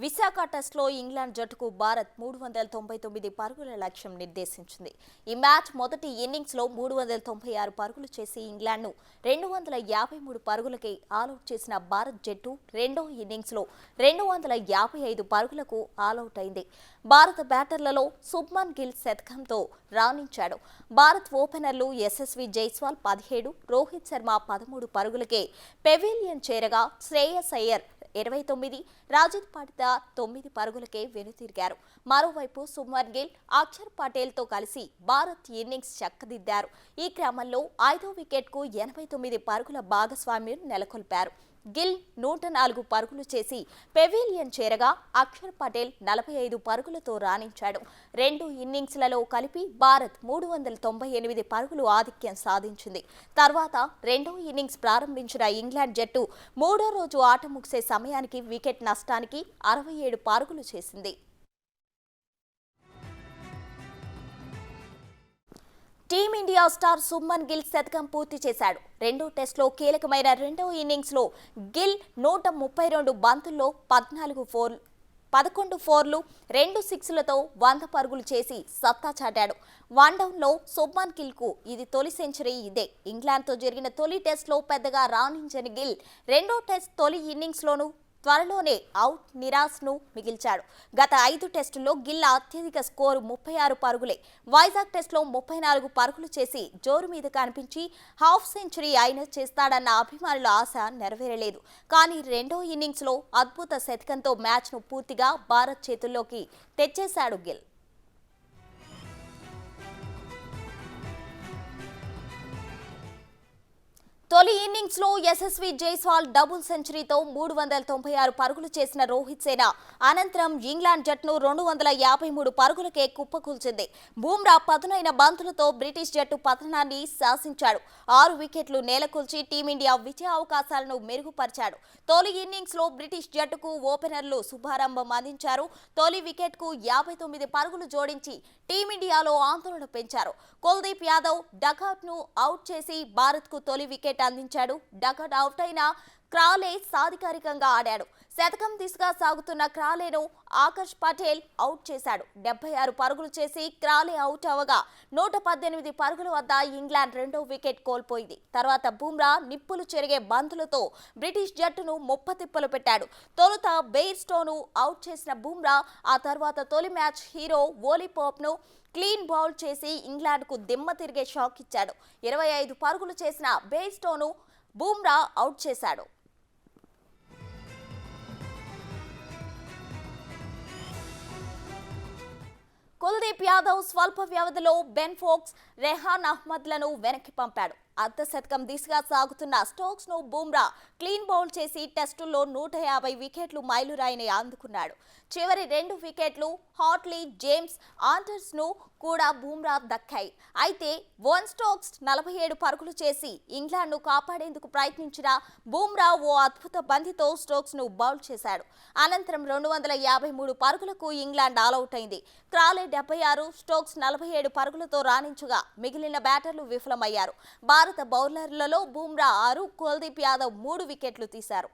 విశాఖ టెస్ట్లో ఇంగ్లాండ్ జట్టుకు భారత్ 399 పరుగుల లక్ష్యం నిర్దేశించింది. ఈ మ్యాచ్ మొదటి ఇన్నింగ్స్లో 396 పరుగులు చేసి ఇంగ్లాండ్ను 253 పరుగులకే ఆలౌట్ చేసిన భారత్ జట్టు రెండో ఇన్నింగ్స్లో 255 పరుగులకు ఆలౌట్ అయింది. భారత బ్యాటర్లలో శుభ్మన్ గిల్ శతకంతో రాణించాడు. భారత్ ఓపెనర్లు యశస్వి జైస్వాల్ 17, రోహిత్ శర్మ 13 పరుగులకే పెవిలియన్ చేరగా శ్రేయస్ అయ్యర్ 29, రాజిత్ పాటిదా 9 పరుగులకే వెనుతిరిగారు. మరోవైపు శుభ్మన్ గిల్, అక్షర్ పటేల్తో కలిసి భారత్ ఇన్నింగ్స్ చక్కదిద్దారు. ఈ క్రమంలో 5వ వికెట్కు 89 పరుగుల భాగస్వామ్యం నెలకొల్పారు. గిల్ 104 పరుగులు చేసి పెవిలియన్ చేరగా అక్షర్ పటేల్ 45 పరుగులతో రాణించాడు. రెండు ఇన్నింగ్స్లలో కలిపి భారత్ 398 పరుగులు ఆధిక్యం సాధించింది. తర్వాత రెండో ఇన్నింగ్స్ ప్రారంభించిన ఇంగ్లాండ్ జట్టు మూడో రోజు ఆట ముగిసే సమయానికి వికెట్ నష్టానికి 67 పరుగులు చేసింది. టీమిండియా స్టార్ శుభ్మన్ గిల్ శతకం పూర్తి చేశాడు. రెండో టెస్టులో కీలకమైన రెండో ఇన్నింగ్స్లో గిల్ 132 బంతుల్లో 11 ఫోర్లు 2 సిక్స్లతో 100 పరుగులు చేసి సత్తా చాటాడు. వన్డౌన్లో శుభ్మన్ గిల్కు ఇది తొలి సెంచరీ. ఇదే ఇంగ్లాండ్తో జరిగిన తొలి టెస్టులో పెద్దగా రాణించని గిల్ రెండో టెస్ట్ తొలి ఇన్నింగ్స్లోనూ త్వరలోనే అవుట్ నిరాశను మిగిల్చాడు. గత 5 టెస్టుల్లో గిల్ అత్యధిక స్కోరు 36 పరుగులే. వైజాగ్ టెస్టులో 34 పరుగులు చేసి జోరు మీద కనిపించి హాఫ్ సెంచరీ అయినా చేస్తాడన్న అభిమానుల ఆశ నెరవేరలేదు. కానీ రెండో ఇన్నింగ్స్లో అద్భుత శతకంతో మ్యాచ్ను పూర్తిగా భారత్ చేతుల్లోకి తెచ్చేశాడు గిల్. తొలి ఇన్నింగ్స్లో యశస్వి జైస్వాల్ డబుల్ సెంచరీతో 396 పరుగులు చేసిన రోహిత్ సేన అనంతరం ఇంగ్లాండ్ జట్టును 253 పరుగులకే కుప్పకూల్చింది. బూమ్రా పదునైన బంతులతో బ్రిటిష్ జట్టు పతనాన్ని శాసించాడు. 6 వికెట్లు నేలకూల్చి టీమిండియా విజయ అవకాశాలను మెరుగుపరిచాడు. తొలి ఇన్నింగ్స్లో బ్రిటిష్ జట్టుకు ఓపెనర్లు శుభారంభం అందించారు. తొలి వికెట్కు 59 పరుగులు జోడించి టీమిండియాలో ఆందోళన పెంచారు. కుల్దీప్ యాదవ్ డకౌట్ను అవుట్ చేసి భారత్కు తొలి వికెట్ అందించాడు. డకౌట్ అవుట్ అయిన క్రాలే సాధికారికంగా ఆడాడు. శతకం దిశగా సాగుతున్న క్రాలేను ఆకర్ష్ పటేల్ అవుట్ చేశాడు. 76 పరుగులు చేసి క్రాలే అవుట్ అవగా 118 పరుగుల వద్ద ఇంగ్లాండ్ రెండో వికెట్ కోల్పోయింది. తర్వాత బూమ్రా నిప్పులు చెరిగే బంతులతో బ్రిటిష్ జట్టును ముప్పతిప్పలు పెట్టాడు. తొలుత బెయిర్ స్టోను అవుట్ చేసిన బూమ్రా ఆ తర్వాత తొలి మ్యాచ్ హీరో ఓలీ పోప్ను క్లీన్ బౌల్ చేసి ఇంగ్లాండ్కు దిమ్మ తిరిగే షాక్ ఇచ్చాడు. 25 పరుగులు చేసిన బెయిర్ స్టోను బూమ్రా అవుట్ చేశాడు. కుల్దీప్ యాదవ్ స్వల్ప వ్యవధిలో బెన్ ఫోక్స్, రెహాన్ అహ్మద్లను వెనక్కి పంపాడు. అర్ధ శతకం దిశగా సాగుతున్న స్టోక్స్ను బూమ్రా క్లీన్ బౌల్ చేసి టెస్టుల్లో 150 వికెట్లు మైలురాయిని అందుకున్నాడు. చివరి 2 వికెట్లు హాట్లీ, జేమ్స్ ఆండర్స్ను కూడా బూమ్రా దక్కాయి. అయితే వన్ స్టోక్స్ 47 పరుగులు చేసి ఇంగ్లాండ్ను కాపాడేందుకు ప్రయత్నించిన బూమ్రా ఓ అద్భుత బంతితో స్టోక్స్ను బౌల్ చేశాడు. అనంతరం 253 పరుగులకు ఇంగ్లాండ్ ఆలౌట్ అయింది. క్రాలే 76, స్టోక్స్ 47 పరుగులతో రాణించగా మిగిలిన బ్యాటర్లు విఫలమయ్యారు. భారత బౌలర్లలో బూమ్రా 6, కుల్దీప్ యాదవ్ 3 వికెట్లు తీశారు.